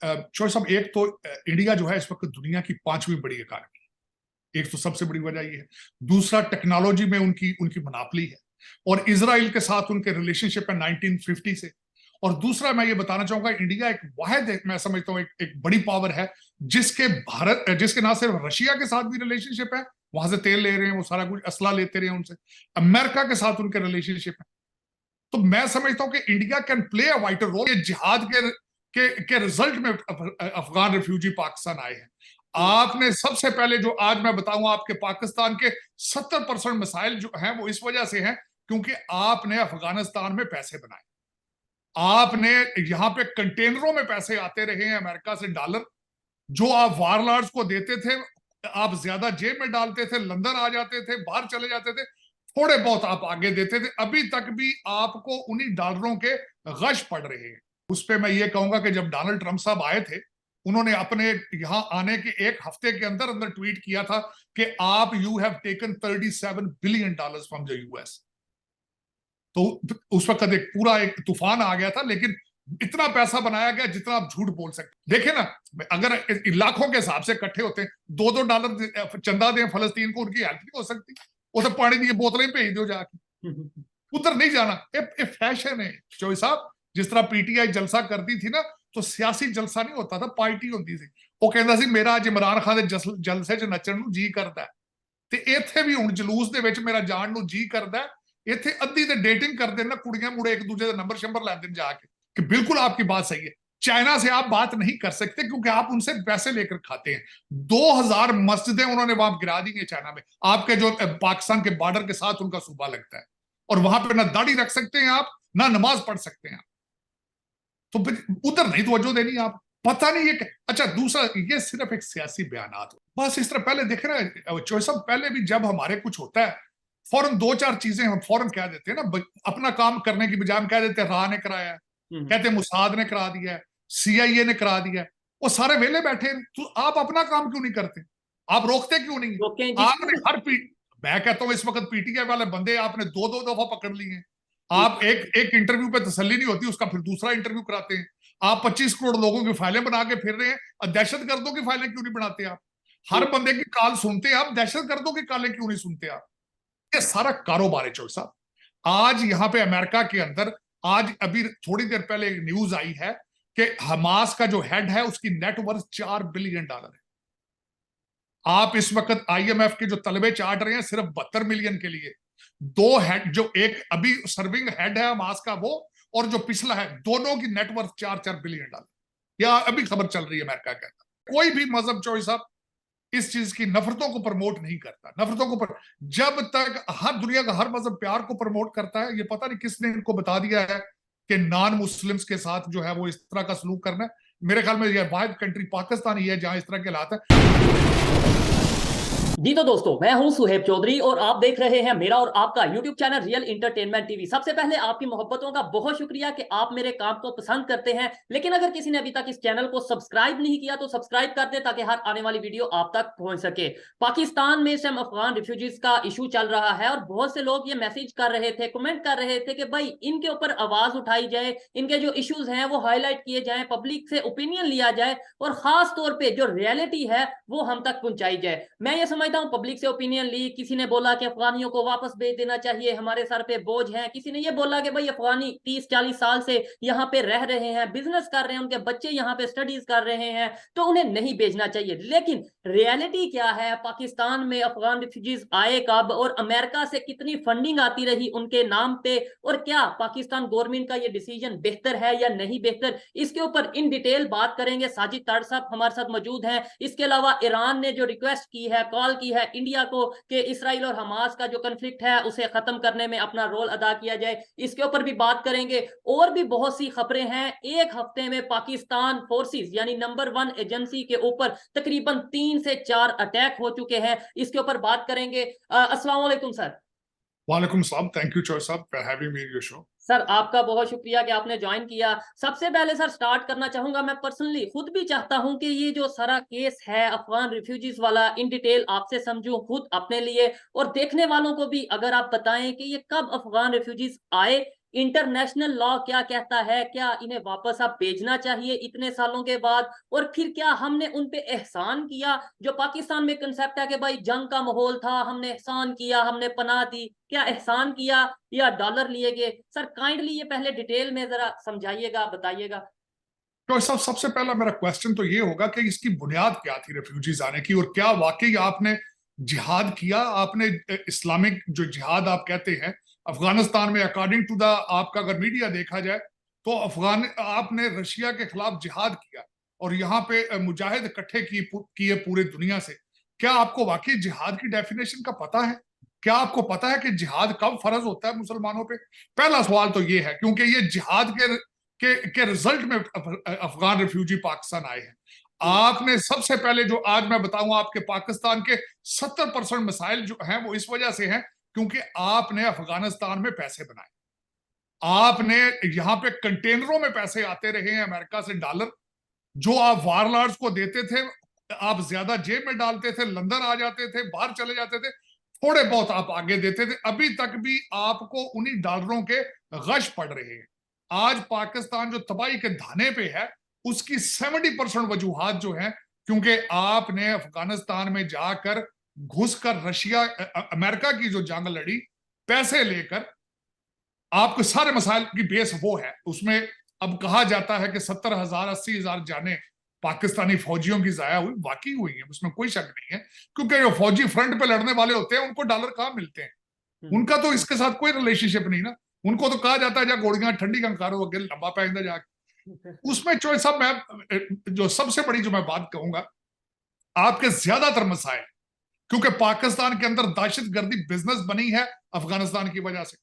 Choice of एक तो India जो है इस वक्त दुनिया की 5वीं बड़ी इकानमी, एक तो सबसे बड़ी वजह ये है। दूसरा, टेक्नोलॉजी में उनकी उनकी मनापली है, और इसराइल के साथ उनके रिलेशनशिप है 1950 से। और दूसरा मैं ये बताना चाहूंगा, इंडिया एक वाहिद, मैं समझता हूँ एक बड़ी पावर है जिसके ना सिर्फ रशिया के साथ भी रिलेशनशिप है, वहां से तेल ले रहे हैं, वो सारा कुछ असला लेते रहे हैं उनसे, अमेरिका के साथ उनके रिलेशनशिप है। तो मैं समझता हूं कि India can play a wider role. ये जिहाद के रिजल्ट में अफगान रिफ्यूजी पाकिस्तान आए हैं। आपने सबसे पहले जो आज मैं बताऊंगा, आपके पाकिस्तान के 70% मसाइल जो हैं वो इस वजह से हैं क्योंकि आपने अफगानिस्तान में पैसे बनाए। आपने यहां पे कंटेनरों में पैसे आते रहे हैं अमेरिका से, डॉलर, जो आप वारलॉर्ड्स को देते थे, आप ज्यादा जेब में डालते थे, लंदन आ जाते थे, बाहर चले जाते थे, थोड़े बहुत आप आगे देते थे, अभी तक भी आपको उन्हीं डॉलरों के गश पड़ रहे हैं। उस पर मैं ये कहूंगा कि जब डोनाल्ड ट्रंप साहब आए थे, उन्होंने अपने यहां आने के एक हफ्ते के अंदर अंदर ट्वीट किया था कि आप you have taken $37 billion from the US. तो उस वक्त एक तूफान आ गया था, लेकिन इतना पैसा बनाया गया जितना आप झूठ बोल सकते। देखे ना, अगर लाखों के हिसाब से इकट्ठे होते हैं, $2 चंदा दें फलस्तीन को, उनकी हेल्प नहीं हो सकती। उसे पानी की बोतलें भेज दो जाके, उधर नहीं जाना। ये फैशन है चौधरी साहब। जिस तरह पीटीआई जलसा करती थी ना, तो सियासी जलसा नहीं होता था, पार्टी होती थी। वो कहता सी मेरा आज इमरान खान के जलसे च नचण ਨੂੰ जी करता है, ਤੇ ਇੱਥੇ ਵੀ ਹੁਣ ਜਲੂਸ ਦੇ ਵਿੱਚ ਮੇਰਾ ਜਾਣ ਨੂੰ ਜੀ ਕਰਦਾ। ਇੱਥੇ ਅੱਧੀ ਤੇ डेटिंग करते ना, कुड़ियां मुड़े एक दूसरे का नंबर शंबर लेते हैं जाके। कि बिल्कुल आपकी बात सही है, चाइना से आप बात नहीं कर सकते क्योंकि आप उनसे पैसे लेकर खाते हैं। 2000 मस्जिदें उन्होंने वहां गिरा दी हैं चाइना में, आपके जो पाकिस्तान के बॉर्डर के साथ उनका सूबा लगता है, और वहां पे ना दाढ़ी रख सकते हैं आप, ना नमाज पढ़ सकते हैं आप। तो उधर नहीं तवज्जो देनी आप, पता नहीं ये अच्छा। दूसरा, ये सिर्फ एक सियासी बयानात हो बस। इस तरह पहले देखे ना चौधरी साहब, पहले भी जब हमारे कुछ होता है, फौरन 2-4 चीजें हम फौरन कह देते हैं ना, अपना काम करने की बजाय हम कह देते हैं राह ने कराया है, कहते हैं मुसाद ने करा दिया है, सीआईए ने करा दिया है। वो सारे वेले बैठे, तो आप अपना काम क्यों नहीं करते? आप रोकते क्यों नहीं? आपने मैं कहता हूं इस वक्त पीटीआई वाले बंदे आपने 2-2 दफा पकड़ लिए हैं। आप एक इंटरव्यू पे तसल्ली नहीं होती, उसका फिर दूसरा इंटरव्यू कराते हैं। आप 25 करोड़ लोगों की फाइलें बना के फिर रहे हैं, दहशत गर्दों की फाइलें क्यों नहीं बनाते आप? हर बंदे की कॉल सुनते हैं आप, दहशत गर्दों की कॉलें क्यों नहीं सुनते आप? ये सारा कारोबार है चौधरी साहब। आज यहां पे अमेरिका के अंदर, आज अभी थोड़ी देर पहले एक न्यूज आई है कि हमास का जो हेड है उसकी नेटवर्थ $4 बिलियन है। आप इस वक्त आईएमएफ के जो तलबे चाट रहे हैं सिर्फ 72 मिलियन के लिए। दो हेड, जो एक अभी सर्विंग हेड है हमास का वो, और जो पिछला है, दोनों की नेटवर्थ $4 बिलियन। या अभी खबर चल रही है अमेरिका के अंदर। कोई भी मजहब चॉइस साहब इस चीज की नफरतों को प्रमोट नहीं करता। नफरतों को जब तक हर दुनिया का हर मजहब प्यार को प्रमोट करता है, ये पता नहीं किसने इनको बता दिया है कि नॉन मुस्लिम्स के साथ जो है वो इस तरह का सलूक करना है। मेरे ख्याल में यह वाहिद कंट्री पाकिस्तान ही है जहां इस तरह के हालात है। जी तो दोस्तों, मैं हूं सुहेब चौधरी और आप देख रहे हैं मेरा और आपका YouTube channel real entertainment TV. सबसे पहले आपकी मोहब्बतों का बहुत शुक्रिया कि आप मेरे काम को पसंद करते हैं। लेकिन अगर किसी ने अभी तक इस चैनल को सब्सक्राइब नहीं किया तो सब्सक्राइब कर दे ताकि हर आने वाली वीडियो आप तक पहुंच सके। पाकिस्तान में इस टाइम अफगान रिफ्यूजीज का इशू चल रहा है और बहुत से लोग ये मैसेज कर रहे थे, कमेंट कर रहे थे कि भाई इनके ऊपर आवाज उठाई जाए, इनके जो इश्यूज हैं वो हाईलाइट किए जाए, पब्लिक से ओपिनियन लिया जाए और खास तौर पर जो रियलिटी है वो हम तक पहुंचाई जाए। मैं ये समझता हूं पब्लिक से ओपिनियन ली, किसी ने बोला कि अफगानियों को वापस भेज देना चाहिए, हमारे सर पे बोझ है। किसी ने ये बोला कि भाई अफगानी 30-40 साल से यहाँ पे रह रहे हैं, बिजनेस कर रहे हैं, उनके बच्चे यहाँ पे स्टडीज कर रहे हैं, तो उन्हें नहीं भेजना चाहिए। लेकिन रियलिटी क्या है, पाकिस्तान में अफगान रिफ्यूजीज आए कब और अमेरिका से कितनी फंडिंग आती रही उनके नाम पे, और क्या पाकिस्तान गवर्नमेंट का ये डिसीजन बेहतर है या नहीं बेहतर, इसके ऊपर इन डिटेल बात करेंगे। साजिद ताड़ साहब हमारे साथ मौजूद हैं। इसके अलावा ईरान ने जो रिक्वेस्ट की है, कॉल की है इंडिया को कि इसराइल और हमास का जो कन्फ्लिक्ट है उसे खत्म करने में अपना रोल अदा किया जाए, इसके ऊपर भी बात करेंगे। और भी बहुत सी खबरें हैं। एक हफ्ते में पाकिस्तान फोर्सेस यानी नंबर 1 एजेंसी के ऊपर तकरीबन 3 से 4 अटैक हो चुके हैं, इसके ऊपर बात करेंगे। अस्सलाम वालेकुम सर। वालेकुम सलाम, थैंक यू चौधरी साहब for having me your show. Sir आपका बहुत शुक्रिया कि आपने ज्वाइन किया। सबसे पहले सर स्टार्ट करना चाहूंगा, मैं पर्सनली खुद भी चाहता हूं कि ये जो सारा केस है अफगान रिफ्यूजीज वाला इन डिटेल आपसे समझूं खुद अपने लिए, और देखने वालों को भी अगर आप बताएं कि ये कब अफगान रिफ्यूजीज आए, इंटरनेशनल लॉ क्या कहता है, क्या इन्हें वापस अब भेजना चाहिए इतने सालों के बाद, और फिर क्या हमने उन पे एहसान किया? जो पाकिस्तान में कंसेप्ट है कि भाई जंग का माहौल था, हमने एहसान किया, हमने पनाह दी, क्या एहसान किया या डॉलर लिए गए? सर काइंडली ये पहले डिटेल में जरा समझाइएगा, बताइएगा। तो सबसे पहला मेरा क्वेश्चन तो ये होगा कि इसकी बुनियाद क्या थी रेफ्यूजीज आने की, और क्या वाकई आपने जिहाद किया? आपने इस्लामिक जो जिहाद आप कहते हैं अफगानिस्तान में, अकॉर्डिंग टू द आपका अगर मीडिया देखा जाए तो आपने रशिया के खिलाफ जिहाद किया और यहाँ पे मुजाहिद इकट्ठे किए पूरे दुनिया से। क्या आपको वाकई जिहाद की डेफिनेशन का पता है? क्या आपको पता है कि जिहाद कब फर्ज होता है मुसलमानों पे? पहला सवाल तो ये है, क्योंकि ये जिहाद के रिजल्ट में अफगान रिफ्यूजी पाकिस्तान आए हैं। आपने सबसे पहले जो आज मैं बताऊंगा, आपके पाकिस्तान के 70% मसाइल जो हैं वो इस वजह से हैं क्योंकि आपने अफगानिस्तान में पैसे बनाए। आपने यहां पे कंटेनरों में पैसे आते रहे हैं अमेरिका से, डॉलर जो आप वारलॉर्ड्स को देते थे, आप ज्यादा जेब में डालते थे, लंदन आ जाते थे, बाहर चले जाते थे, थोड़े बहुत आप आगे देते थे, अभी तक भी आपको उन्हीं डॉलरों के गश पड़ रहे हैं। आज पाकिस्तान जो तबाही के धाने पे है उसकी 70% वजूहात जो है क्योंकि आपने अफगानिस्तान में जाकर घुसकर रशिया अमेरिका की जो जंग लड़ी पैसे लेकर, आपके सारे मसाइल की बेस वो है। उसमें अब कहा जाता है कि 70,000 80,000 जाने पाकिस्तानी फौजियों की जाया हुई, वाकई हुई है, उसमें कोई शक नहीं है, क्योंकि जो फौजी फ्रंट पे लड़ने वाले होते हैं उनको डॉलर कहाँ मिलते हैं? उनका तो इसके साथ कोई रिलेशनशिप नहीं ना। उनको तो कहा जाता है जा गोलियां ठंडी कंकारो अगे लंबा पैदा जाके। उसमें चॉइस अब मैं जो सबसे बड़ी जो मैं बात कहूंगा, आपके ज्यादातर मसाइल क्योंकि पाकिस्तान के अंदर दहशतगर्दी बिजनेस बनी है अफगानिस्तान की वजह से।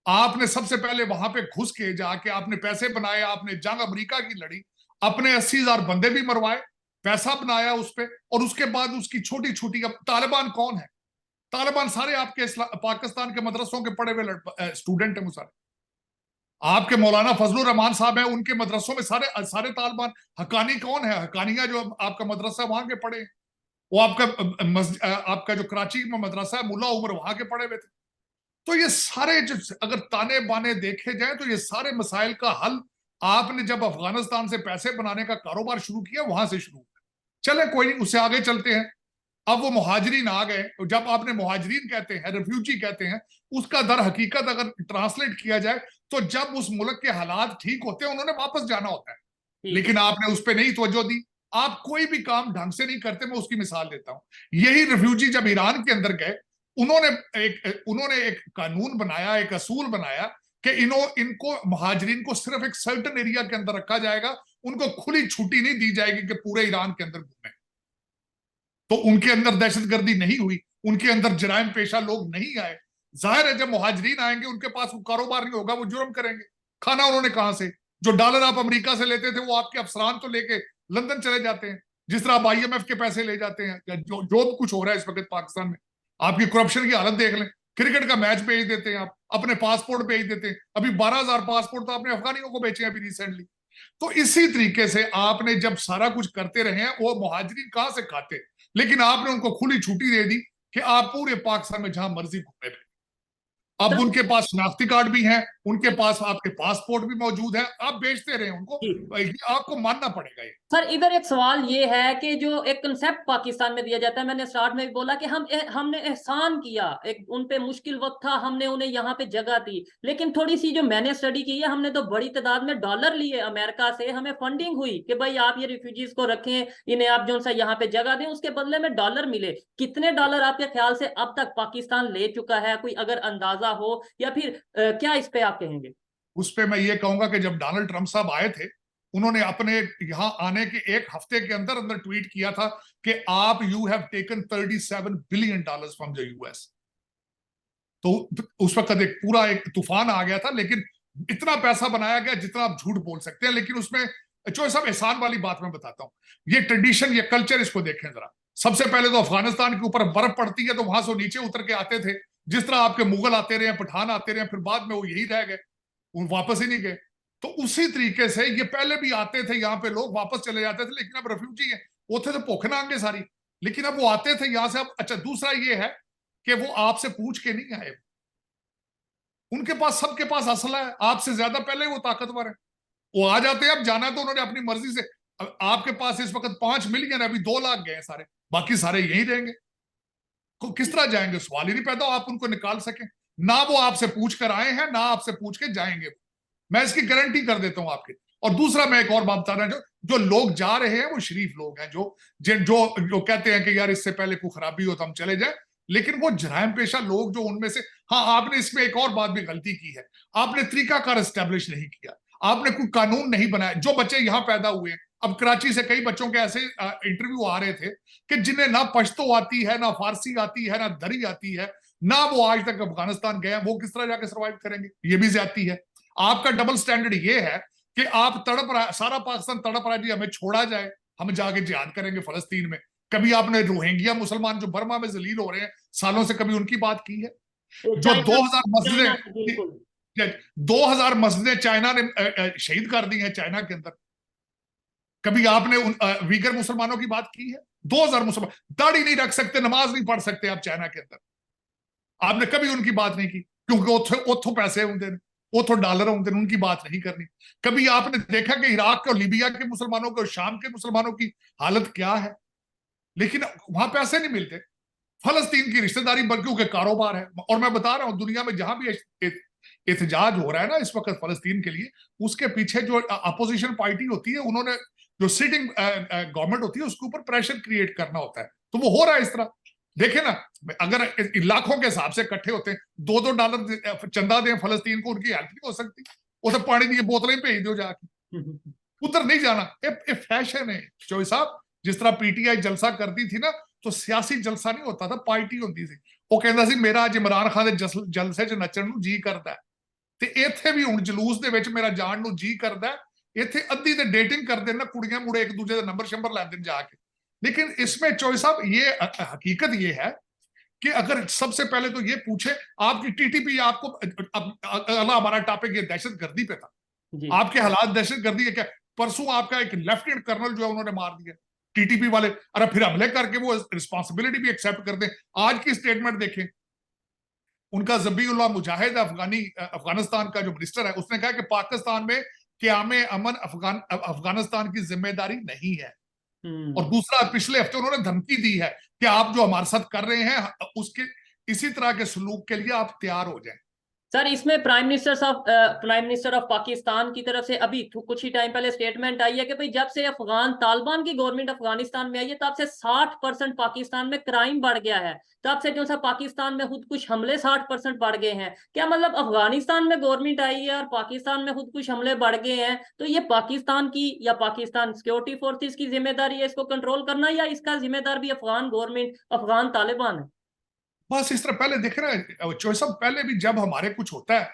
आपने सबसे पहले वहां पे घुस के जाके आपने पैसे बनाए, आपने जंग अमेरिका की लड़ी, अपने 80,000 बंदे भी मरवाए, पैसा बनाया उस पर, और उसके बाद उसकी छोटी छोटी, अब तालिबान कौन है? तालिबान सारे आपके पाकिस्तान के मदरसों के पढ़े हुए स्टूडेंट है वो सारे। आपके मौलाना फजलुर रहमान साहब हैं, उनके मदरसों में सारे सारे तालिबान। हकानी कौन है? हकानिया जो आपका मदरसा वहां के पढ़े, वो आपका जो कराची में मदरसा है मुल्ला उमर वहां के पढ़े हुए थे। तो ये सारे जो अगर ताने बाने देखे जाए तो ये सारे मसाइल का हल आपने जब अफगानिस्तान से पैसे बनाने का कारोबार शुरू किया वहां से शुरू किया। चले कोई नहीं, उससे आगे चलते हैं। अब वो मुहाजिरीन आ गए, तो जब आपने मुहाजिरीन कहते हैं, रेफ्यूजी कहते हैं, उसका दर हकीकत अगर ट्रांसलेट किया जाए तो जब उस मुल्क के हालात ठीक होते हैं उन्होंने वापस जाना होता है, लेकिन आपने उस पर नहीं तवज्जो दी। आप कोई भी काम ढंग से नहीं करते। मैं उसकी मिसाल देता हूं। यही रिफ्यूजी जब ईरान के अंदर गए, उन्होंने एक कानून बनाया, एक असूल बनाया कि इनको मुहाजिरीन को सिर्फ एक सर्टेन एरिया के अंदर रखा जाएगा, उनको खुली छुट्टी नहीं दी जाएगी कि पूरे ईरान के अंदर घूमें। तो उनके अंदर दहशतगर्दी नहीं हुई, उनके अंदर जराइम पेशा लोग नहीं आए। जाहिर है जब मुहाजिरीन आएंगे उनके पास वो कारोबार नहीं होगा, वो जुर्म करेंगे। खाना उन्होंने कहां से? जो डॉलर आप अमेरिका से लेते थे वो आपके अफसरान तो लेके लंदन चले जाते हैं, जिस तरह आप IMF के पैसे ले जाते हैं, जो भी कुछ हो रहा है इस वक्त पाकिस्तान में। आपकी करप्शन की हालत देख लें। क्रिकेट का मैच भेज देते हैं, आप अपने पासपोर्ट भेज देते हैं। अभी 12,000 पासपोर्ट तो आपने अफगानियों को बेचे अभी रिसेंटली। तो इसी तरीके से आपने जब सारा कुछ करते रहे हैं, वो मुहाजिरीन कहां से खाते? लेकिन आपने उनको खुली छुट्टी दे दी कि आप पूरे पाकिस्तान में जहां मर्जी घूमे। अब उनके पास शनाख्ती कार्ड भी हैं, उनके पास आपके पासपोर्ट भी मौजूद है, आप बेचते रहे उनको, आपको मानना पड़ेगा ये। सर इधर एक सवाल ये है कि जो एक कंसेप्ट पाकिस्तान में दिया जाता है, मैंने स्टार्ट में भी बोला कि हमने एहसान किया, एक उन पे मुश्किल वक्त था, हमने उन्हें यहाँ पे जगह दी। लेकिन थोड़ी सी जो मैंने स्टडी की है, हमने तो बड़ी तादाद में डॉलर लिए अमेरिका से, हमें फंडिंग हुई कि भाई आप ये रिफ्यूजीज को रखें, इन्हें आप जो सा यहाँ पे जगह दें, उसके बदले में डॉलर मिले। कितने डॉलर आपके ख्याल से अब तक पाकिस्तान ले चुका है, कोई अगर अंदाजा हो, या फिर क्या इस पे आप कहेंगे? उस पे मैं ये कहूंगा कि जब डोनाल्ड ट्रंप साहब आए थे, उन्होंने अपने यहां आने के एक हफ्ते के अंदर अंदर ट्वीट किया था कि आप you have taken $37 billion from the US। तो उस वक्त एक पूरा एक तूफान आ गया था, लेकिन इतना पैसा बनाया गया जितना आप झूठ बोल सकते हैं। लेकिन उसमें जो सब एहसान वाली बात मैं बताता हूँ, ये ट्रेडिशन, ये कल्चर, इसको देखें जरा। सबसे पहले तो अफगानिस्तान के ऊपर बर्फ पड़ती है तो वहां से नीचे उतर के आते थे, जिस तरह आपके मुगल आते रहे, पठान आते रहे, फिर बाद में वो यही रह गए, वो वापस ही नहीं गए। तो उसी तरीके से ये पहले भी आते थे यहाँ पे, लोग वापस चले जाते थे, लेकिन अब रेफ्यूजी है, उथे तो भूख नांगे सारी, लेकिन अब वो आते थे यहाँ से। अब अच्छा, दूसरा ये है कि वो आपसे पूछ के नहीं आए, उनके पास, सबके पास असला है, आपसे ज्यादा पहले वो ताकतवर है, वो आ जाते हैं। अब जाना तो उन्होंने अपनी मर्जी से। आपके पास इस वक्त 5 मिलियन है, अभी 2 लाख गए सारे, बाकी सारे यहीं रहेंगे। किस तरह जाएंगे? सवाल ही नहीं पैदा आप उनको निकाल सके। ना वो आपसे पूछ कर आए हैं, ना आपसे पूछ के जाएंगे। मैं इसकी गारंटी कर देता हूं आपकी। और दूसरा मैं एक और बात बता रहा हूं, जो लोग जा रहे हैं वो शरीफ लोग हैं, जो जो कहते हैं कि यार इससे पहले कोई खराबी हो तो हम चले जाए। लेकिन वो जराइम पेशा लोग जो उनमें से, हाँ आपने इसमें एक और बात भी गलती की है, आपने तरीकाकार एस्टेब्लिश नहीं किया, आपने कोई कानून नहीं बनाया। जो बच्चे यहां पैदा हुए हैं, अब कराची से कई बच्चों के ऐसे इंटरव्यू आ रहे थे कि जिन्हें ना पश्तो आती है, ना फारसी आती है, ना दरी आती है, ना वो आज तक अफगानिस्तान गए हैं, वो किस तरह जाके सर्वाइव करेंगे? ये भी ज्यादती है। आपका डबल स्टैंडर्ड ये है कि आप तड़प रहा, सारा पाकिस्तान तड़प रहा है जी हमें छोड़ा जाए, हम जाके जिहाद करेंगे फलस्तीन में। कभी आपने रोहिंग्या मुसलमान जो बर्मा में जलील हो रहे हैं सालों से, कभी उनकी बात की है? जो 2000 मस्जिदें, 2000 मस्जिदें चाइना ने शहीद कर दी हैं चाइना के अंदर, कभी आपने वीगर मुसलमानों की बात की है? 2000 मुसलमान दाढ़ी नहीं रख सकते, नमाज नहीं पढ़ सकते आप चाइना के अंदर, आपने कभी उनकी बात नहीं की, क्योंकि उतो पैसे होंगे, उतो डॉलर होंगे, उनकी बात नहीं करनी। कभी आपने देखा कि इराक के और लीबिया के मुसलमानों को, शाम के मुसलमानों की हालत क्या है? लेकिन वहां पैसे नहीं मिलते। फलस्तीन की रिश्तेदारी बल्कि के कारोबार है। और मैं बता रहा हूं, दुनिया में जहां भी एहतजाज हो रहा है ना इस वक्त फलस्तीन के लिए, उसके पीछे जो अपोजिशन पार्टी होती है, उन्होंने जो सिटिंग गवर्नमेंट होती है उसके ऊपर प्रेशर क्रिएट करना होता है। तो वो हो रहा है इस तरह। देखे ना, अगर लाखों के हिसाब से इकट्ठे होते हैं, $2 चंदा दें फलस्तीन को, उनकी हेल्प नहीं हो सकती? उसे पानी की बोतलें भेज दो जाके, उधर नहीं जाना। ये फैशन है चौधरी साहब। जिस तरह पीटीआई जलसा करती थी ना, तो सियासी जलसा नहीं होता था, पार्टी होती थी। वो कहता सी मेरा आज इमरान खान ਦੇ ਜਲਸੇ 'ਚ ਨੱਚਣ ਨੂੰ ਜੀ ਕਰਦਾ, ਤੇ ਇੱਥੇ ਵੀ ਹੁਣ ਜਲੂਸ ਦੇ ਵਿੱਚ ਮੇਰਾ ਜਾਣ ਨੂੰ ਜੀ ਕਰਦਾ। ਇੱਥੇ ਅੱਧੀ ਤੇ डेटिंग करते ना, कुड़ियां मुड़े एक दूसरे का नंबर शंबर लेते जाके। लेकिन इसमें चौधरी साहब ये हकीकत ये है कि अगर सबसे पहले तो ये पूछे आपकी टीटीपी, आपको हमारा टॉपिक ये दहशतगर्दी पे था, आपके हालात दहशतगर्दी है क्या? परसों आपका एक लेफ्टिनेंट कर्नल जो है उन्होंने मार दिया टीटीपी वाले, अरे फिर हमले करके वो रिस्पॉन्सिबिलिटी भी एक्सेप्ट करते हैं। आज की स्टेटमेंट देखें उनका, ज़बीउल्लाह मुजाहिद अफगानिस्तान का जो मिनिस्टर है, उसने कहा कि पाकिस्तान में क़याम अमन अफगानिस्तान की जिम्मेदारी नहीं है। और दूसरा, पिछले हफ्ते उन्होंने धमकी दी है कि आप जो हमारे साथ कर रहे हैं उसके इसी तरह के सलूक के लिए आप तैयार हो जाएं। सर, इसमें प्राइम मिनिस्टर ऑफ पाकिस्तान की तरफ से अभी कुछ ही टाइम पहले स्टेटमेंट आई है कि भाई जब से अफगान तालिबान की गवर्नमेंट अफगानिस्तान में आई है, तब से 60% पाकिस्तान में क्राइम बढ़ गया है। तब से जो सा पाकिस्तान में खुदकुश हमले 60% बढ़ गए हैं। क्या मतलब अफगानिस्तान में गवर्नमेंट आई है और पाकिस्तान में खुदकुश हमले बढ़ गए हैं, तो ये पाकिस्तान की या पाकिस्तान सिक्योरिटी फोर्सेस की जिम्मेदारी है इसको कंट्रोल करना, या इसका जिम्मेदार भी अफगान गवर्नमेंट, अफगान तालिबान है? बस इस तरह पहले देख रहे हैं चौधरी साहब, पहले भी जब हमारे कुछ होता है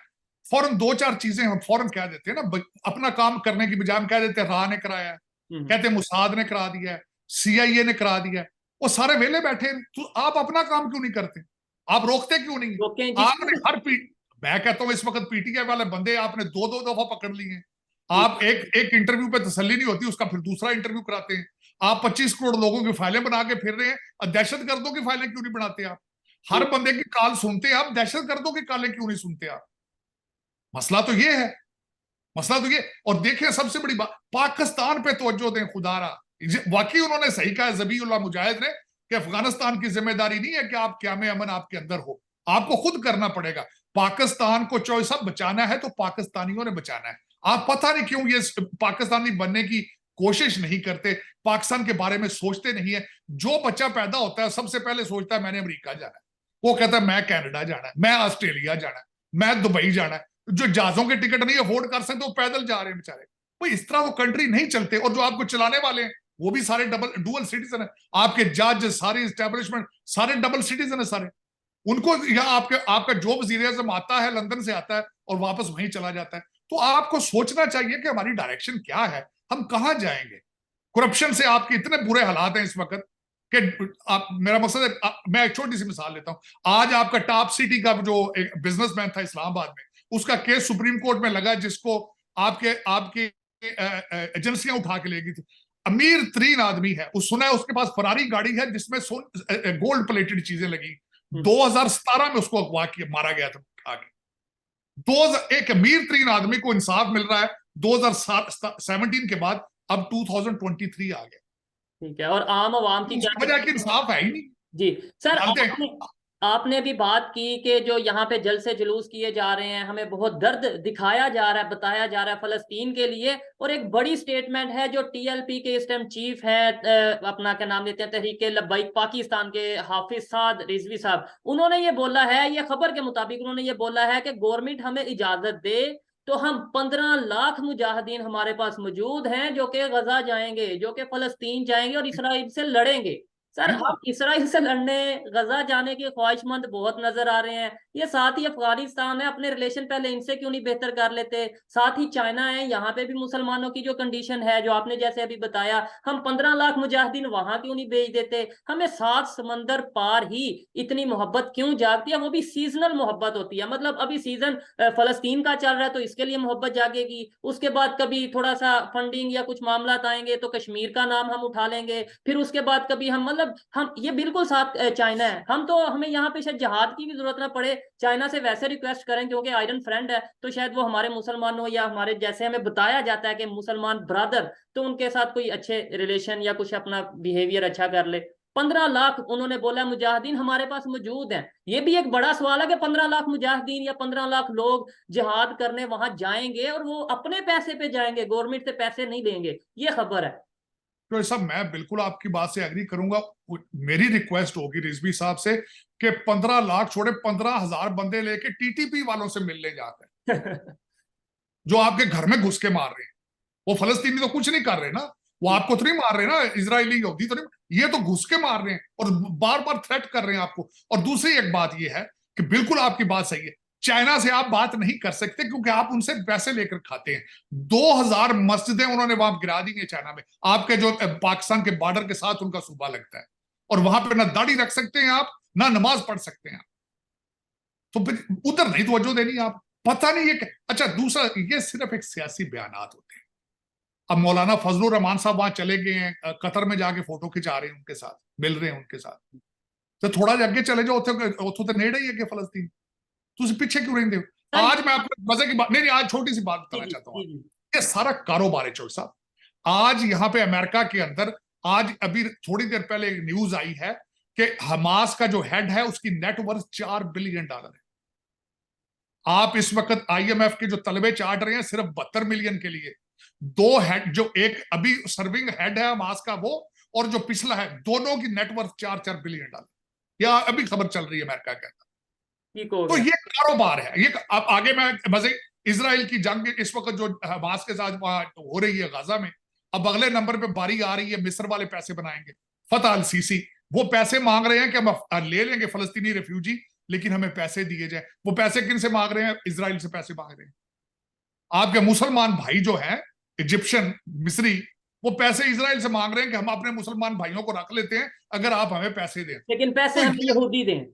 फौरन 2-4 चीजें हम फौरन कह देते हैं ना, अपना काम करने की बजाय हम कह देते हैं राह ने कराया है, कहते हैं मुसाद ने करा दिया है, सीआईए ने करा दिया है। वो सारे वेले बैठे, तो आप अपना काम क्यों नहीं करते? आप रोकते क्यों नहीं? आपने मैं कहता हूं इस वक्त पीटीआई वाले बंदे आपने 2-2 दफा पकड़ लिए हैं। आप एक इंटरव्यू पे तसल्ली नहीं होती, उसका फिर दूसरा इंटरव्यू कराते हैं। आप 25 करोड़ लोगों की फाइलें बना के फिर रहे हैं, दहशतगर्दों की फाइलें क्यों नहीं बनाते आप? हर बंदे की कॉल सुनते हैं आप, दहशतगर्दों की कॉलें क्यों नहीं सुनते आप? मसला तो ये है, मसला तो ये। और देखिए सबसे बड़ी बात, पाकिस्तान पे तवज्जो दें खुदारा। वाकई उन्होंने सही कहा ज़बीउल्लाह मुजाहिद ने कि अफगानिस्तान की जिम्मेदारी नहीं है कि आप क़याम अमन आपके अंदर हो, आपको खुद करना पड़ेगा। पाकिस्तान को चॉइस सब बचाना है तो पाकिस्तानियों ने बचाना है। आप पता नहीं क्यों ये पाकिस्तानी बनने की कोशिश नहीं करते, पाकिस्तान के बारे में सोचते नहीं है। जो बच्चा पैदा होता है सबसे पहले सोचता है मैंने अमेरिका जाना है, वो कहता है मैं कनाडा जाना है, मैं ऑस्ट्रेलिया जाना है, मैं दुबई जाना है। जो जहाजों के टिकट नहीं अफोर्ड कर सकते वो पैदल जा रहे हैं बेचारे। भाई इस तरह वो कंट्री नहीं चलते। और जो आपको चलाने वाले हैं वो भी सारे डुअल सिटीजन है, आपके जज, सारी एस्टेब्लिशमेंट सारे डबल सिटीजन है सारे। उनको यहाँ आपका जो वजीर आज़म आता है लंदन से आता है और वापस वहीं चला जाता है। तो आपको सोचना चाहिए कि हमारी डायरेक्शन क्या है, हम कहाँ जाएंगे। करप्शन से आपके इतने बुरे हालात हैं इस वक्त कि आप, मेरा मकसद है, मैं एक छोटी सी मिसाल लेता हूं। आज आपका टॉप सिटी का जो एक बिजनेसमैन था इस्लामाबाद में, उसका केस सुप्रीम कोर्ट में लगा, जिसको आपके एजेंसियां उठा के ले गई थी। अमीर तरीन आदमी है, सुना है उसके पास फरारी गाड़ी है जिसमें गोल्ड प्लेटेड चीजें लगी। 2017 में उसको अगवा किया, मारा गया था उठा के। एक अमीर तरीन आदमी को इंसाफ मिल रहा है 2017 के बाद, अब 2023 आ गया। ठीक है, और आम आवाम की क्या उसकी वजह कि इंसाफ है ही नहीं। जी सर, जानते हैं आपने भी बात की कि जो यहाँ पे जल से जुलूस किए जा रहे हैं, हमें बहुत दर्द दिखाया जा रहा है, बताया जा रहा है फलस्तीन के लिए, और एक बड़ी स्टेटमेंट है जो टीएलपी के इस टाइम चीफ है, अपना क्या नाम लेते हैं, तहरीक लब्बैक पाकिस्तान के हाफिज साद रिजवी साहब, उन्होंने ये बोला है, ये खबर के मुताबिक उन्होंने ये बोला है कि गवर्नमेंट हमें इजाजत दे तो हम 15 लाख मुजाहिदीन हमारे पास मौजूद हैं जो कि गजा जाएंगे, जो कि फलस्तीन जाएंगे और इसराइल से लड़ेंगे। सर, हम इसराइल से लड़ने, गजा जाने के ख्वाहिशमंद बहुत नजर आ रहे हैं। ये साथ ही अफगानिस्तान है, अपने रिलेशन पहले इनसे क्यों नहीं बेहतर कर लेते? साथ ही चाइना है, यहाँ पे भी मुसलमानों की जो कंडीशन है, जो आपने जैसे अभी बताया, हम 15 लाख मुजाहिदीन वहां क्यों नहीं भेज देते? हमें 7 समंदर पार ही इतनी मोहब्बत क्यों जागती है? वो भी सीजनल मोहब्बत होती है, मतलब अभी सीजन फलस्तीन का चल रहा है तो इसके लिए मोहब्बत जागेगी, उसके बाद कभी थोड़ा सा फंडिंग या कुछ मामला आएंगे तो कश्मीर का नाम हम उठा लेंगे, फिर उसके बाद कभी हम, मतलब हम ये बिल्कुल साथ चाइना है, हम तो, हमें यहाँ पे शायद जहाद की भी जरूरत ना पड़े, चाइना से वैसे रिक्वेस्ट करें क्योंकि आयरन फ्रेंड है, तो शायद वो हमारे मुसलमानों या हमारे जैसे हमें बताया जाता है कि मुसलमान ब्रदर, तो उनके साथ कोई अच्छे रिलेशन या कुछ अपना बिहेवियर अच्छा कर ले। 15 लाख उन्होंने बोला मुजाहिदीन हमारे पास मौजूद हैं। ये भी एक बड़ा सवाल है कि 15 लाख मुजाहिदीन या 15 लाख लोग जिहाद करने वहां जाएंगे और वो अपने पैसे पे जाएंगे, गवर्नमेंट से पैसे नहीं देंगे, ये खबर है। तो सब मैं बिल्कुल आपकी बात से एग्री करूंगा। मेरी रिक्वेस्ट होगी रिजवी साहब से कि 15 लाख छोड़े 15,000 बंदे लेके टीटीपी वालों से मिलने जाते हैं जो आपके घर में घुस के मार रहे हैं। वो फलस्तीनी तो कुछ नहीं कर रहे ना, वो आपको तो नहीं मार रहे ना, इजरायली यहूदी तो नहीं, ये तो घुस के मार रहे हैं और बार बार थ्रेट कर रहे हैं आपको। और दूसरी एक बात ये है कि बिल्कुल आपकी बात सही है, चाइना से आप बात नहीं कर सकते क्योंकि आप उनसे पैसे लेकर खाते हैं। 2000 मस्जिदें उन्होंने वहां गिरा दी हैं चाइना में, आपके जो पाकिस्तान के बॉर्डर के साथ उनका सूबा लगता है, और वहां पर ना दाढ़ी रख सकते हैं आप, ना नमाज पढ़ सकते हैं आप, तो फिर उधर नहीं तवज्जो देनी आप। पता नहीं ये अच्छा, दूसरा ये सिर्फ एक सियासी बयानात होते हैं। अब मौलाना फजलुर रहमान साहब वहां चले गए हैं, कतर में जाके फोटो खिंचा रहे हैं उनके साथ, मिल रहे हैं उनके साथ, तो थोड़ा अगे चले जाओ, उतो तो नेड़े ही है कि फलस्तीन, तुम पीछे क्यों रहते हो? आज मैं आपको मजे की बात नहीं, आज छोटी सी बात बताना चाहता हूँ। ये सारा कारोबार है चौक साहब। आज यहाँ पे अमेरिका के अंदर, आज अभी थोड़ी देर पहले एक न्यूज आई है कि हमास का जो हेड है उसकी नेटवर्थ $4 बिलियन है। आप इस वक्त IMF के जो तलबे चाट रहे हैं सिर्फ 72 मिलियन के लिए, 2 हेड, जो एक अभी सर्विंग हेड है हमास का वो, और जो पिछला है, दोनों की नेटवर्थ $4 बिलियन, या अभी खबर चल रही है अमेरिका के अंदर। तो ये कारोबार है। ये अब आगे मैं मजे, इसराइल की जंग इस वक्त जो हमास के साथ हो रही है गाजा में, अब अगले नंबर पे बारी आ रही है, मिस्र वाले पैसे बनाएंगे, फतह अल सीसी वो पैसे मांग रहे हैं कि हम ले लेंगे फलस्तीनी रेफ्यूजी, लेकिन हमें पैसे दिए जाए। वो पैसे किन से मांग रहे हैं? इसराइल से पैसे मांग रहे हैं। आपके मुसलमान भाई जो हैं, इजिप्शियन, मिस्री, वो पैसे इसराइल से मांग रहे हैं कि हम अपने मुसलमान भाइयों को रख लेते हैं अगर आप हमें पैसे दें, लेकिन पैसे तो हम यहूदी दें,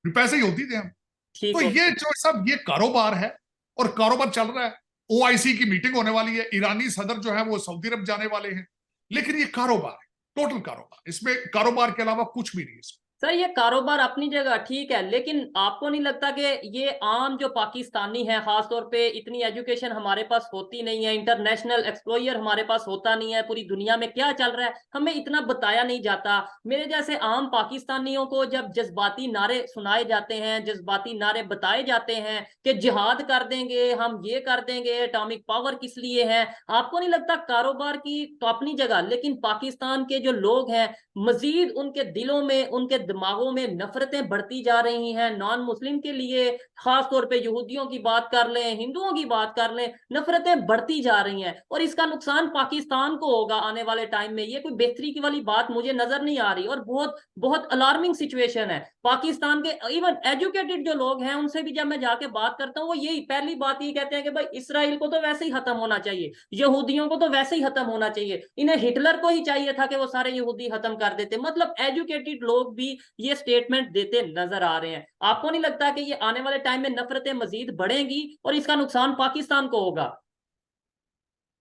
पैसे यहूदी दें हम। तो ठीक ये जो सब ये कारोबार है, और कारोबार चल रहा है। OIC की मीटिंग होने वाली है, ईरानी सदर जो है वो सऊदी अरब जाने वाले हैं, लेकिन ये कारोबार है, टोटल कारोबार, इसमें कारोबार के अलावा कुछ भी नहीं है। सर ये कारोबार अपनी जगह ठीक है, लेकिन आपको नहीं लगता कि ये आम जो पाकिस्तानी है, खासतौर पे इतनी एजुकेशन हमारे पास होती नहीं है, इंटरनेशनल एक्सप्लोयर हमारे पास होता नहीं है, पूरी दुनिया में क्या चल रहा है हमें इतना बताया नहीं जाता। मेरे जैसे आम पाकिस्तानियों को जब जज्बाती नारे सुनाए जाते हैं, जज्बाती नारे बताए जाते हैं कि जिहाद कर देंगे, हम ये कर देंगे, एटॉमिक पावर किस लिए है, आपको नहीं लगता कारोबार की तो अपनी जगह, लेकिन पाकिस्तान के जो लोग हैं मजीद उनके दिलों में, उनके दिमागों में नफरतें बढ़ती जा रही हैं नॉन मुस्लिम के लिए, खासतौर पे यहूदियों की बात कर लें, हिंदुओं की बात कर लें, नफरतें बढ़ती जा रही हैं और इसका नुकसान पाकिस्तान को होगा आने वाले टाइम में। ये कोई बेहतरी की वाली बात मुझे नजर नहीं आ रही और बहुत बहुत अलार्मिंग सिचुएशन है। पाकिस्तान के इवन एजुकेटेड जो लोग हैं उनसे भी जब मैं जाके बात करता हूँ, वो यही पहली बात ये कहते हैं कि भाई इसराइल को तो वैसे ही खत्म होना चाहिए, यहूदियों को तो वैसे ही खत्म होना चाहिए, इन्हें हिटलर को ही चाहिए था कि वो सारे यहूदी खत्म कर देते। मतलब एजुकेटेड लोग भी ये स्टेटमेंट देते नजर आ रहे हैं। आपको नहीं लगता कि ये आने वाले टाइम में नफरतें मजीद बढ़ेंगी और इसका नुकसान पाकिस्तान को होगा?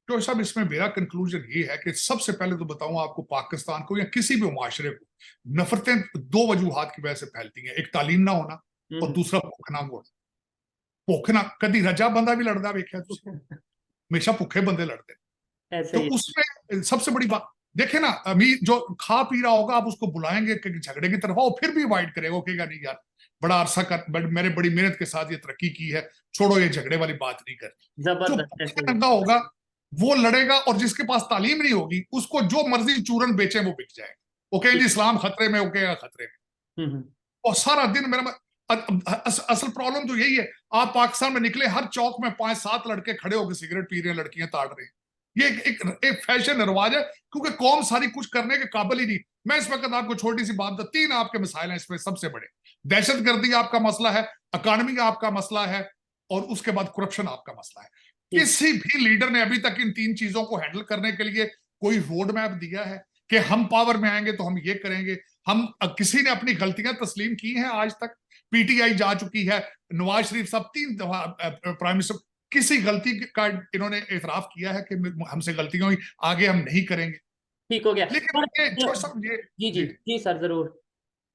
तो सब इसमें मेरा कंक्लूजन ये है कि सबसे पहले तो बताऊं आपको, पाकिस्तान को या किसी भी मुआशरे को नफरतें 2 वजूहात की वजह से फैलती हैं। एक तालीम ना होना और दूसरा भूख ना होना। भुख ना कदी रजा बंदा भी लड़दा वेख्या तुसीं, हमेशा भुखे बंदे लड़ते हैं। ऐसे तो ही उसमें सबसे बड़ी बात देखे ना, अमीर जो खा पी रहा होगा आप उसको बुलाएंगे कि झगड़े की तरफ आओ, फिर भी अवॉइड करेगा, कहेगा नहीं यार बड़ा अरसा कर मैंने बड़ी मेहनत के साथ ये तरक्की की है, छोड़ो ये झगड़े वाली बात नहीं करनी। जो जबरदस्त, ऐसे भूखा ही नंगा होगा वो लड़ेगा, और जिसके पास तालीम नहीं होगी उसको जो मर्जी चूरन बेचे वो बिक जाएगा, वो कहेंगे जी इस्लाम खतरे में, वो कहेगा खतरे में। हम्म, और सारा दिन मेरा असल प्रॉब्लम तो यही है, आप पाकिस्तान में निकले हर चौक में 5-7 लड़के खड़े होकर सिगरेट पी रहे हैं, लड़कियां ताड़ रही हैं। ये एक फैशन रिवाज है, क्योंकि कौम सारी कुछ करने के काबिल ही नहीं। मैं इस वक्त आपको छोटी सी बात, 3 आपके मिसाइल हैं इसमें सबसे बड़े, दहशतगर्दी आपका मसला है, इकॉनमी आपका मसला है, और उसके बाद करप्शन आपका मसला है। किसी भी लीडर ने अभी तक इन 3 चीजों को हैंडल करने के लिए कोई रोड मैप दिया है कि हम पावर में आएंगे तो हम ये करेंगे? हम किसी ने अपनी गलतियां तस्लीम की हैं आज तक? पीटीआई जा चुकी है, नवाज शरीफ साहब 3 दफा प्राइम मिनिस्टर, किसी गलती का इन्होंने एतराफ किया है कि हमसे गलतियां हुई, आगे हम नहीं करेंगे? ठीक हो गया लेकिन ये जी जी जी सर, जरूर।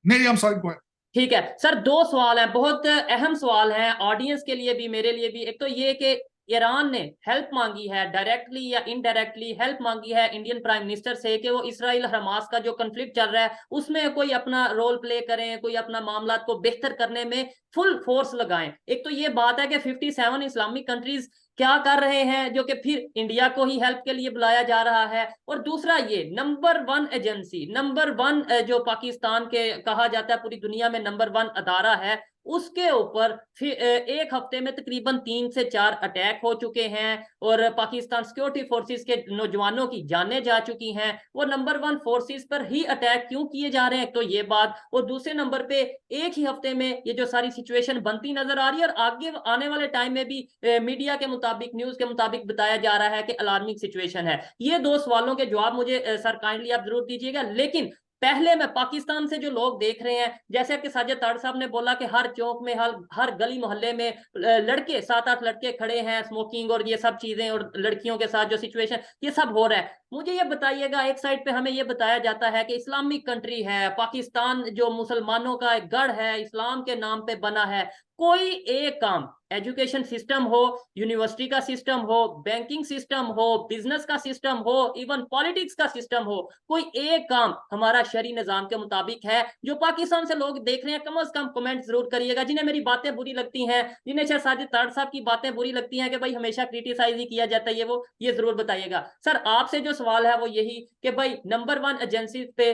नहीं, हम सॉरी को ठीक है सर, 2 सवाल हैं, बहुत अहम सवाल हैं ऑडियंस के लिए भी, मेरे लिए भी। एक तो ये कि ईरान ने हेल्प मांगी है, डायरेक्टली या इनडायरेक्टली हेल्प मांगी है इंडियन प्राइम मिनिस्टर से कि वो इसराइल हमास का जो कन्फ्लिक्ट चल रहा है उसमें कोई अपना रोल प्ले करें, कोई अपना मामला को बेहतर करने में फुल फोर्स लगाएं। एक तो ये बात है कि 57 इस्लामिक कंट्रीज क्या कर रहे हैं जो कि फिर इंडिया को ही हेल्प के लिए बुलाया जा रहा है। और दूसरा ये नंबर 1 एजेंसी, नंबर 1 जो पाकिस्तान के कहा जाता है पूरी दुनिया में नंबर 1 अदारा है, उसके ऊपर फिर एक हफ्ते में तकरीबन 3 से 4 अटैक हो चुके हैं और पाकिस्तान सिक्योरिटी फोर्सेस के नौजवानों की जानें जा चुकी हैं। वो नंबर 1 फोर्सेस पर ही अटैक क्यों किए जा रहे हैं, तो ये बात। और दूसरे नंबर पे एक ही हफ्ते में ये जो सारी सिचुएशन बनती नजर आ रही है, और आगे आने वाले टाइम में भी मीडिया के मुताबिक, न्यूज के मुताबिक बताया जा रहा है कि अलार्मिंग सिचुएशन है। ये 2 सवालों के जवाब मुझे सर काइंडली आप जरूर दीजिएगा। लेकिन पहले मैं पाकिस्तान से जो लोग देख रहे हैं, जैसे कि साजिद ताड़ साहब ने बोला कि हर चौक में, हर गली मोहल्ले में लड़के 7-8 लड़के खड़े हैं, स्मोकिंग और ये सब चीजें, और लड़कियों के साथ जो सिचुएशन ये सब हो रहा है। मुझे ये बताइएगा, एक साइड पे हमें ये बताया जाता है कि इस्लामिक कंट्री है पाकिस्तान, जो मुसलमानों का एक गढ़ है, इस्लाम के नाम पे बना है, कोई एक काम, एजुकेशन सिस्टम हो, यूनिवर्सिटी का सिस्टम हो, बैंकिंग सिस्टम हो, बिजनेस का सिस्टम हो, इवन पॉलिटिक्स का सिस्टम हो, कोई एक काम हमारा शरी निजाम के मुताबिक है जो पाकिस्तान से लोग देख रहे हैं? कम से कम कमेंट जरूर करिएगा। जिन्हें मेरी बातें बुरी लगती हैं, जिन्हें शायद साजिद ताड़ साहब की बातें बुरी लगती हैं कि भाई हमेशा क्रिटिसाइज ही किया जाता है ये वो, ये जरूर बताइएगा। सर आपसे जो सवाल है वो यही कि भाई नंबर 1 एजेंसी पे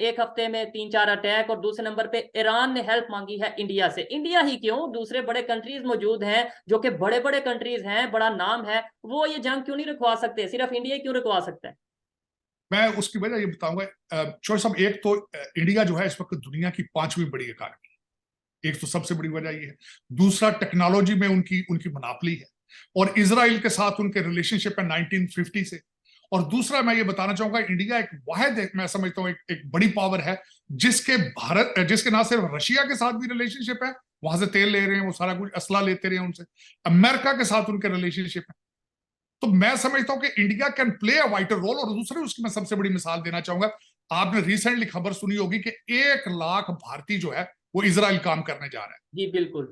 एक हफ्ते में 3-4 अटैक, और दूसरे नंबर पे ईरान ने हेल्प मांगी है इंडिया से। इंडिया ही क्यों, दूसरे बड़े कंट्रीज मौजूद हैं जो कि बड़े बड़े कंट्रीज हैं, बड़ा नाम है, वो ये जंग क्यों नहीं रुकवा सकते? सिर्फ इंडिया क्यों रुकवा सकता है? मैं उसकी वजह ये बताऊंगा चौधरी साहब। एक तो इंडिया जो है इस वक्त दुनिया की 5वीं बड़ी इकॉनमी, एक तो सबसे बड़ी वजह ये है। दूसरा, टेक्नोलॉजी में उनकी उनकी मनापली है, और इजराइल के साथ उनके रिलेशनशिप है 1950 से। और दूसरा मैं ये बताना चाहूंगा, इंडिया एक वाहिद, मैं समझता हूँ एक बड़ी पावर है जिसके ना सिर्फ रशिया के साथ भी रिलेशनशिप है, वहां से तेल ले रहे हैं, वो सारा कुछ असला लेते रहे हैं उनसे, अमेरिका के साथ उनके रिलेशनशिप है। तो मैं समझता हूं कि India can play a wider role. और दूसरे उसकी मैं सबसे बड़ी मिसाल देना चाहूंगा, आपने रिसेंटली खबर सुनी होगी कि 1 लाख भारतीय जो है वो इजराइल काम करने जा रहे हैं। जी बिल्कुल,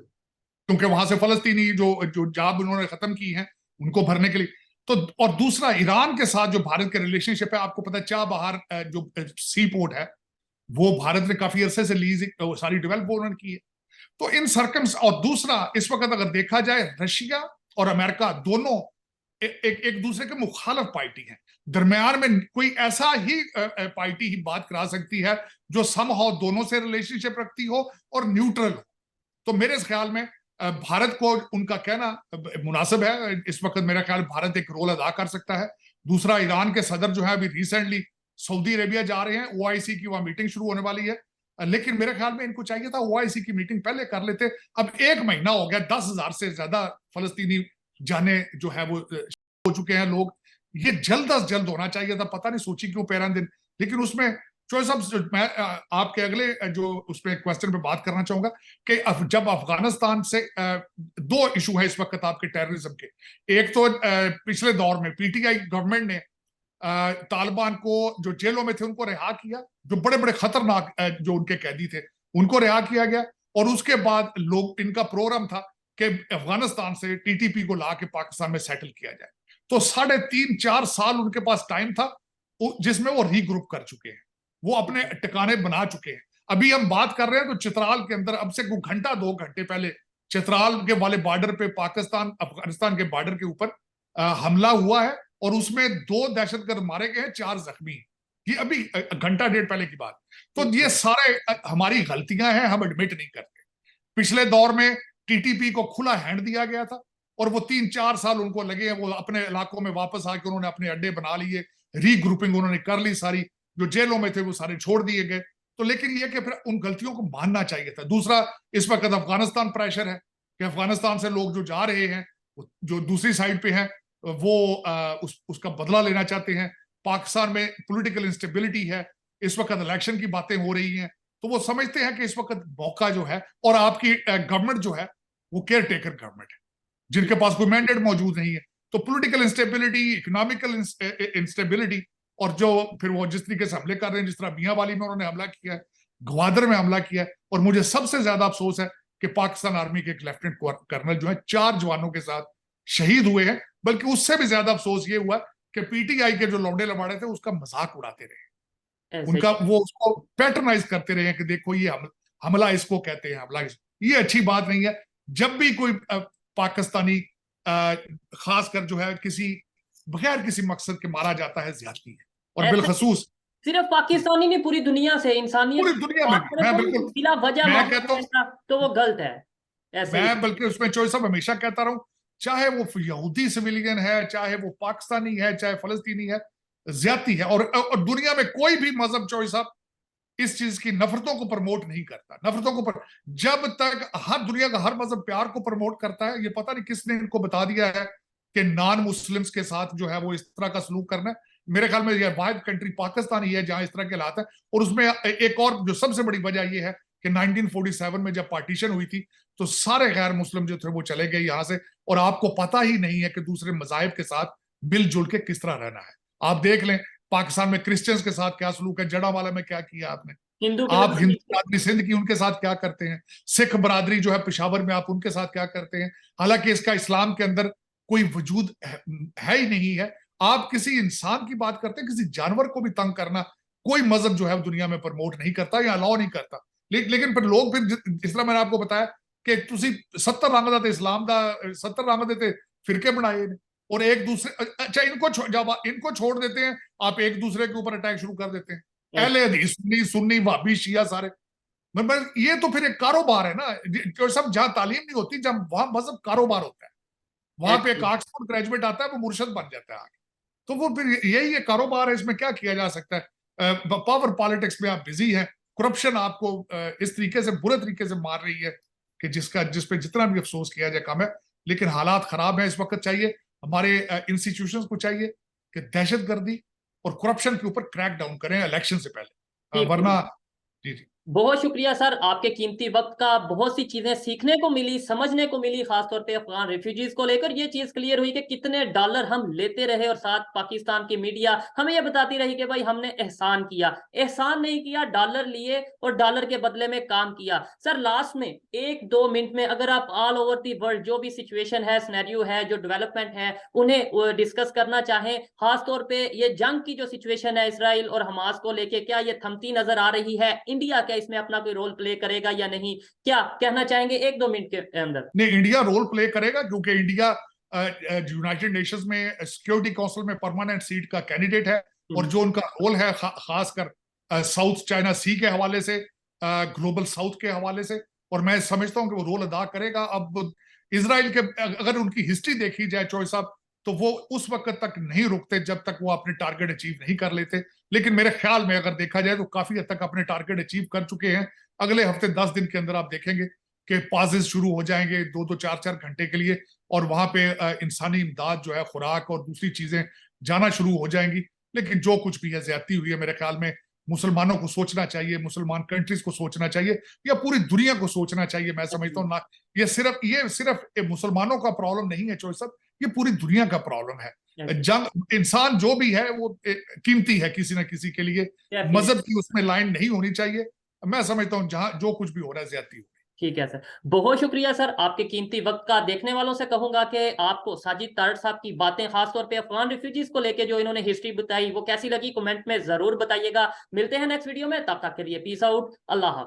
क्योंकि वहां से फलस्तीनी जो जो जॉब उन्होंने खत्म की है उनको भरने के लिए। तो और दूसरा, ईरान के साथ जो भारत के रिलेशनशिप है, आपको पता है चाबहार जो सी पोर्ट है वो भारत ने काफी अरसे से लीज सारी डेवलप उन्होंने की है। तो इन सर्कम्स, और दूसरा इस वक्त अगर देखा जाए, रशिया और अमेरिका दोनों एक दूसरे के मुखालिफ पार्टी हैं। दरमियान में कोई ऐसा ही पार्टी ही बात करा सकती है जो समहाउ दोनों से रिलेशनशिप रखती हो और न्यूट्रल हो। तो मेरे ख्याल में भारत को उनका कहना मुनासिब है। इस वक्त मेरा ख्याल भारत एक रोल अदा कर सकता है। दूसरा, ईरान के सदर जो है अभी रिसेंटली सऊदी अरेबिया जा रहे हैं, ओआईसी की वहां मीटिंग शुरू होने वाली है। लेकिन मेरे ख्याल में इनको चाहिए था ओआईसी की मीटिंग पहले कर लेते। अब 1 महीना हो गया, 10,000 से ज्यादा फलस्तीनी जाने जो है वो हो चुके हैं लोग। ये जल्द अज जल्द होना चाहिए था, पता नहीं सोची क्यों 15 दिन। लेकिन उसमें चौधरी साहब, मैं आपके अगले जो उसमें क्वेश्चन पे बात करना चाहूंगा कि जब अफगानिस्तान से 2 इशू है इस वक्त आपके टेररिज्म के। एक तो पिछले दौर में पीटीआई गवर्नमेंट ने तालिबान को जो जेलों में थे उनको रिहा किया, जो बड़े बड़े खतरनाक जो उनके कैदी थे उनको रिहा किया गया। और उसके बाद लोग, इनका प्रोग्राम था कि अफगानिस्तान से टीटीपी को ला के पाकिस्तान में सेटल किया जाए। तो 3.5-4 साल उनके पास टाइम था जिसमें वो रीग्रुप कर चुके हैं, वो अपने ठिकाने बना चुके हैं। अभी हम बात कर रहे हैं तो चित्राल के अंदर अब से कुछ घंटा 2 घंटे पहले चित्राल के वाले बॉर्डर पे पाकिस्तान अफगानिस्तान के बॉर्डर के ऊपर हमला हुआ है और उसमें 2 दहशतगर्द मारे गए हैं, 4 जख्मी। ये अभी घंटा डेढ़ पहले की बात। तो ये सारे हमारी गलतियां हैं, हम एडमिट नहीं करते। पिछले दौर में टीटीपी को खुला हैंड दिया गया था और वो 3-4 साल उनको लगे, वो अपने इलाकों में वापस आके उन्होंने अपने अड्डे बना लिए, रीग्रुपिंग उन्होंने कर ली सारी, जो जेलों में थे वो सारे छोड़ दिए गए। तो लेकिन ये कि फिर उन गलतियों को मानना चाहिए था। दूसरा, इस वक्त अफगानिस्तान प्रेशर है कि अफगानिस्तान से लोग जो जा रहे हैं, जो दूसरी साइड पे हैं, वो उसका बदला लेना चाहते हैं। पाकिस्तान में पॉलिटिकल इंस्टेबिलिटी है, इस वक्त इलेक्शन की बातें हो रही हैं, तो वो समझते हैं कि इस वक्त मौका जो है, और आपकी गवर्नमेंट जो है वो केयर टेकर गवर्नमेंट है जिनके पास कोई मैंडेट मौजूद नहीं है। तो पॉलिटिकल इंस्टेबिलिटी, इकोनॉमिकल इंस्टेबिलिटी, और जो फिर वो जिस तरीके से हमले कर रहे हैं, जिस तरह मियांवाली में उन्होंने हमला किया है, ग्वादर में हमला किया है, और मुझे सबसे ज्यादा अफसोस है कि पाकिस्तान आर्मी के एक लेफ्टिनेंट कर्नल जो है 4 जवानों के साथ शहीद हुए हैं। बल्कि उससे भी ज्यादा अफसोस ये हुआ कि पीटीआई के जो लौंडे लबाड़े थे उसका मजाक उड़ाते रहे, उनका वो उसको पैटर्नाइज करते रहे कि देखो ये हमला इसको कहते हैं, हमला ये अच्छी बात नहीं है। जब भी कोई पाकिस्तानी खासकर जो है किसी बगैर किसी मकसद के मारा जाता है, ज्यादती है। और बिलखसूस सिर्फ पाकिस्तानी नहीं, पूरी दुनिया से इंसानियत, पूरी दुनिया में मैं बिल्कुल बिला वजह मैं कहता हूं, तो वो गलत है। ऐसे मैं बल्कि उसमें चॉइस अब हमेशा कहता रहूं, चाहे वो यहूदी सिविलियन है, चाहे वो पाकिस्तानी है, चाहे फलस्तीनी है, ज्यादती है। और दुनिया में कोई भी मजहब चॉइस अब इस चीज की नफरतों को प्रमोट नहीं करता। नफरतों को जब तक हर दुनिया का हर मजहब प्यार को प्रमोट करता है, ये पता नहीं किसने इनको बता दिया है कि नॉन मुस्लिम्स के साथ जो है वो इस तरह का सलूक करना है। मेरे ख्याल में यह वाहिद कंट्री पाकिस्तान ही है जहां इस तरह के हालात है। और उसमें एक और जो सबसे बड़ी वजह यह है कि 1947 में जब पार्टीशन हुई थी तो सारे गैर मुस्लिम जो थे वो चले गए यहां से, और आपको पता ही नहीं है कि दूसरे मजाहिब के साथ मिलजुल के किस तरह रहना है। आप देख लें पाकिस्तान में क्रिश्चियंस के साथ क्या सलूक है, जड़ावाला में क्या किया आपने, आप हिंदू बरादरी सिंध की उनके साथ क्या करते हैं, सिख बरादरी जो है पेशावर में आप उनके साथ क्या करते हैं। हालांकि इसका इस्लाम के अंदर कोई वजूद है ही नहीं है। आप किसी इंसान की बात करते हैं, किसी जानवर को भी तंग करना कोई मजहब जो है दुनिया में प्रमोट नहीं करता या अलाउ नहीं करता। लेकिन फिर लोग फिर जिस तरह मैंने आपको बताया कि तुसी 70 रंग दा इस्लाम दा 70 रंग दे फिरके बनाए और एक दूसरे, अच्छा इनको छोड़ देते हैं, आप एक दूसरे के ऊपर अटैक शुरू कर देते हैं। अहले हदीस, सुन्नी, वाबी, शिया सारे। मतलब ये तो फिर एक कारोबार है ना, जो सब जहां तालीम नहीं होती, जब वहां मजहब कारोबार होता है, वहां पे एक ऑक्सफोर्ड ग्रेजुएट आता है वो मुर्शद बन जाता है आगे। तो वो फिर यही है, कारोबार है, इसमें क्या किया जा सकता है। पावर पॉलिटिक्स में आप बिजी हैं, करप्शन आपको इस तरीके से बुरे तरीके से मार रही है कि जिस पे जितना भी अफसोस किया जाए कम है। लेकिन हालात खराब है इस वक्त। चाहिए हमारे इंस्टीट्यूशंस को चाहिए कि दहशतगर्दी और करप्शन के ऊपर क्रैक डाउन करें इलेक्शन से पहले, वरना जी। बहुत शुक्रिया सर, आपके कीमती वक्त का। बहुत सी चीजें सीखने को मिली, समझने को मिली, खासतौर पे अफगान रिफ्यूजीज को लेकर ये चीज क्लियर हुई कि कितने डॉलर हम लेते रहे, और साथ पाकिस्तान की मीडिया हमें ये बताती रही कि भाई हमने एहसान किया। एहसान नहीं किया, डॉलर लिए और डॉलर के बदले में काम किया। सर लास्ट में 1-2 मिनट में अगर आप ऑल ओवर दी वर्ल्ड जो भी सिचुएशन है, सिनेरियो है, जो डेवलपमेंट है, उन्हें डिस्कस करना चाहें, खासतौर पे ये जंग की जो सिचुएशन है इसराइल और हमास को लेके, क्या ये थमती नजर आ रही है? इंडिया क्या इसमें अपना कोई रोल प्ले करेगा या नहीं, क्या कहना चाहेंगे 1-2 मिनट के अंदर? नहीं, इंडिया रोल प्ले करेगा क्योंकि इंडिया यूनाइटेड नेशंस में सिक्योरिटी काउंसिल में परमानेंट सीट का कैंडिडेट है, और जो उनका रोल है खासकर साउथ चाइना सी के हवाले से, ग्लोबल साउथ के हवाले से, और मैं समझता हूं कि वो रोल अदा करेगा। अब इजराइल के अगर उनकी हिस्ट्री देखी जाए चॉइस साहब, तो वो उस वक्त तक नहीं रुकते जब तक वो अपने टारगेट अचीव नहीं कर लेते। लेकिन मेरे ख्याल में अगर देखा जाए तो काफी हद तक अपने टारगेट अचीव कर चुके हैं। अगले हफ्ते 10 दिन के अंदर आप देखेंगे कि पासेस शुरू हो जाएंगे 2-2, 4-4 घंटे के लिए, और वहां पे इंसानी इमदाद जो है, खुराक और दूसरी चीजें जाना शुरू हो जाएंगी। लेकिन जो कुछ भी है ज्यादती हुई है, मेरे ख्याल में मुसलमानों को सोचना चाहिए, मुसलमान कंट्रीज को सोचना चाहिए, या पूरी दुनिया को सोचना चाहिए। मैं समझता हूँ ना, ये सिर्फ मुसलमानों का प्रॉब्लम नहीं है चॉइस साहब, ये पूरी दुनिया का प्रॉब्लम है। जंग, इंसान जो भी है वो कीमती है किसी ना किसी के लिए, मजहब की उसमें लाइन नहीं होनी चाहिए। मैं समझता हूँ जहां जो कुछ भी हो रहा है ज्यादती हो रही है। ठीक है सर, बहुत शुक्रिया सर आपके कीमती वक्त का। देखने वालों से कहूंगा कि आपको साजिद तारड़ साहब की बातें, खासतौर पे अफगान रिफ्यूजीज को लेके जो इन्होंने हिस्ट्री बताई, वो कैसी लगी कमेंट में जरूर बताइएगा। मिलते हैं नेक्स्ट वीडियो में, तब तक के लिए पीस आउट, अल्लाह हाफ़िज़।